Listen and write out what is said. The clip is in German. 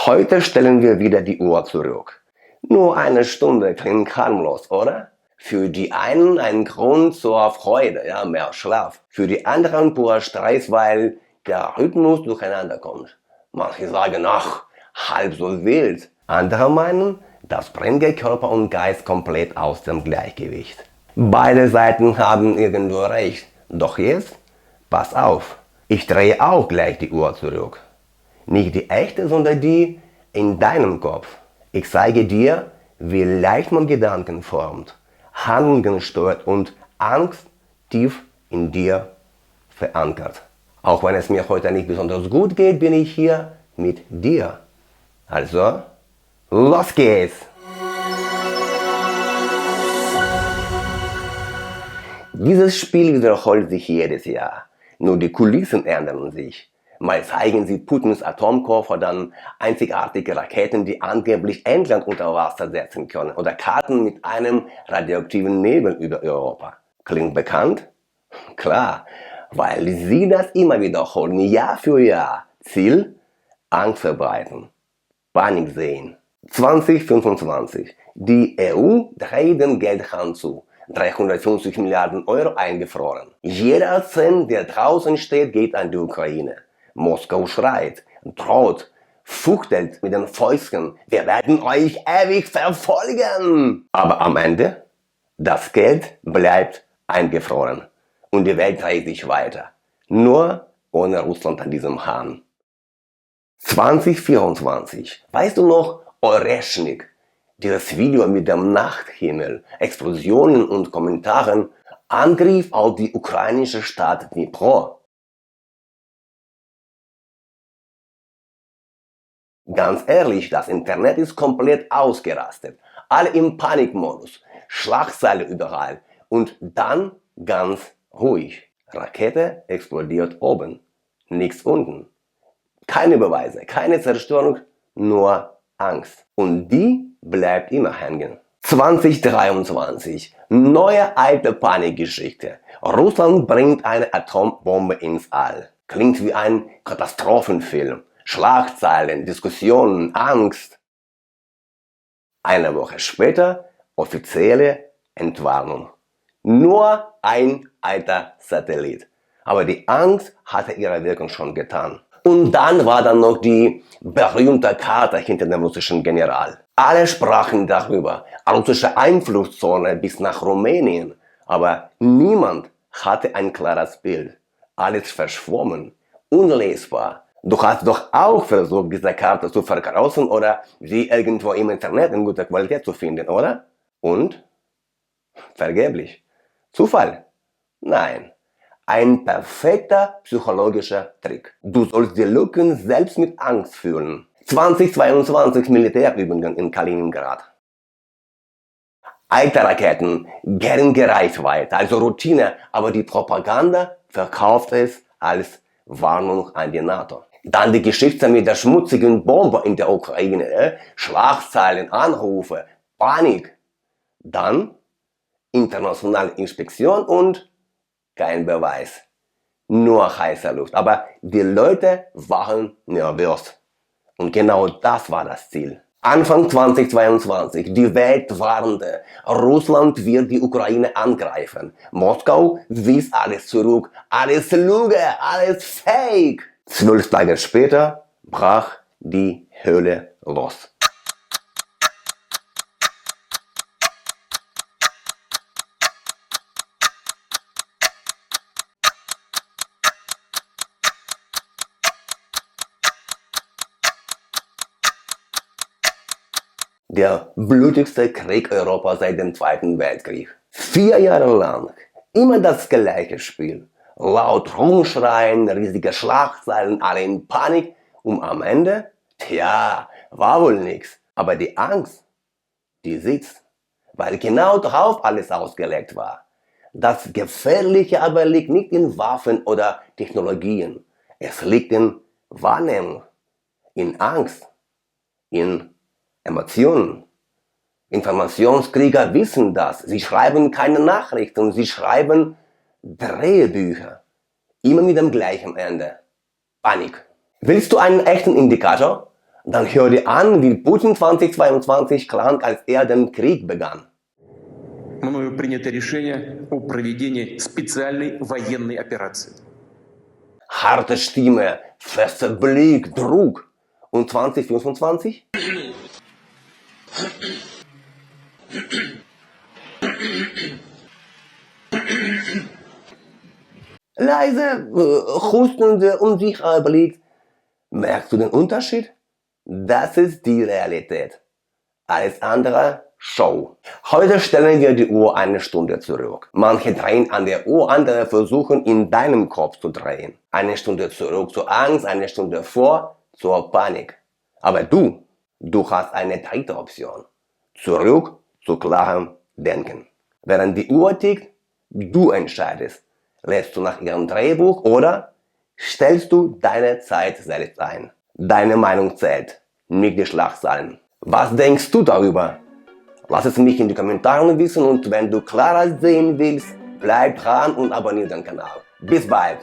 Heute stellen wir wieder die Uhr zurück. Nur eine Stunde klingt harmlos, oder? Für die einen ein Grund zur Freude, mehr Schlaf. Für die anderen purer Stress, weil der Rhythmus durcheinander kommt. Manche sagen, ach, halb so wild. Andere meinen, das bringe Körper und Geist komplett aus dem Gleichgewicht. Beide Seiten haben irgendwo recht. Doch jetzt, pass auf, ich drehe auch gleich die Uhr zurück. Nicht die echte, sondern die in deinem Kopf. Ich zeige dir, wie leicht man Gedanken formt, Handlungen steuert und Angst tief in dir verankert. Auch wenn es mir heute nicht besonders gut geht, bin ich hier mit dir. Also, los geht's! Dieses Spiel wiederholt sich jedes Jahr, nur die Kulissen ändern sich. Mal zeigen sie Putins Atomkoffer, dann einzigartige Raketen, die angeblich England unter Wasser setzen können, oder Karten mit einem radioaktiven Nebel über Europa. Klingt bekannt? Klar, weil sie das immer wiederholen, Jahr für Jahr. Ziel? Angst verbreiten, Panik sehen. 2025. Die EU dreht den Geldhahn zu. 350 Milliarden Euro eingefroren. Jeder Cent, der draußen steht, geht an die Ukraine. Moskau schreit, droht, fuchtelt mit den Fäusten. Wir werden euch ewig verfolgen. Aber am Ende, das Geld bleibt eingefroren. Und die Welt dreht sich weiter. Nur ohne Russland an diesem Hahn. 2024. Weißt du noch, Oreschnik? Dieses Video mit dem Nachthimmel, Explosionen und Kommentaren, Angriff auf die ukrainische Stadt Dnipro. Ganz ehrlich, das Internet ist komplett ausgerastet. Alle im Panikmodus, Schlagzeile überall und dann ganz ruhig. Rakete explodiert oben, nichts unten. Keine Beweise, keine Zerstörung, nur Angst. Und die bleibt immer hängen. 2023. Neue alte Panikgeschichte. Russland bringt eine Atombombe ins All. Klingt wie ein Katastrophenfilm. Schlagzeilen, Diskussionen, Angst. Eine Woche später offizielle Entwarnung. Nur ein alter Satellit. Aber die Angst hatte ihre Wirkung schon getan. Und dann war da noch die berühmte Karte hinter dem russischen General. Alle sprachen darüber, russische Einflusszone bis nach Rumänien. Aber niemand hatte ein klares Bild. Alles verschwommen, unlesbar. Du hast doch auch versucht, diese Karte zu verkrausen oder sie irgendwo im Internet in guter Qualität zu finden, oder? Und? Vergeblich. Zufall? Nein. Ein perfekter psychologischer Trick. Du sollst die Lücken selbst mit Angst füllen. 2022 Militärübungen in Kaliningrad. Alte Raketen, geringe Reichweite, also Routine, aber die Propaganda verkauft es als Warnung an die NATO. Dann die Geschichte mit der schmutzigen Bombe in der Ukraine, Schlagzeilen, Anrufe, Panik. Dann internationale Inspektion und kein Beweis. Nur heiße Luft. Aber die Leute waren nervös. Und genau das war das Ziel. Anfang 2022, die Welt warnte, Russland wird die Ukraine angreifen. Moskau wies alles zurück, alles Lüge, alles Fake. 12 Tage später brach die Hölle los. Der blutigste Krieg Europas seit dem Zweiten Weltkrieg. 4 Jahre lang, immer das gleiche Spiel. Laut rumschreien, riesige Schlagzeilen, alle in Panik und am Ende, war wohl nix. Aber die Angst, die sitzt, weil genau darauf alles ausgelegt war. Das Gefährliche aber liegt nicht in Waffen oder Technologien. Es liegt in Wahrnehmung, in Angst, in Emotionen. Informationskrieger wissen das. Sie schreiben keine Nachrichten, sie schreiben Drehbücher. Immer mit dem gleichen Ende. Panik. Willst du einen echten Indikator? Dann hör dir an, wie Putin 2022 klang, als er den Krieg begann. Мною принято решение о проведении специальной военной операции. Harte Stimme, fester Blick, Druck. Und 2025? Leise, hustende, unsicherer Blick. Merkst du den Unterschied? Das ist die Realität. Alles andere Show. Heute stellen wir die Uhr eine Stunde zurück. Manche drehen an der Uhr, andere versuchen in deinem Kopf zu drehen. Eine Stunde zurück zur Angst, eine Stunde vor zur Panik. Aber du hast eine dritte Option. Zurück zu klarem Denken. Während die Uhr tickt, du entscheidest. Lässt du nach ihrem Drehbuch oder stellst du deine Zeit selbst ein? Deine Meinung zählt, nicht die Schlagzeilen. Was denkst du darüber? Lass es mich in die Kommentare wissen und wenn du klarer sehen willst, bleib dran und abonniere den Kanal. Bis bald!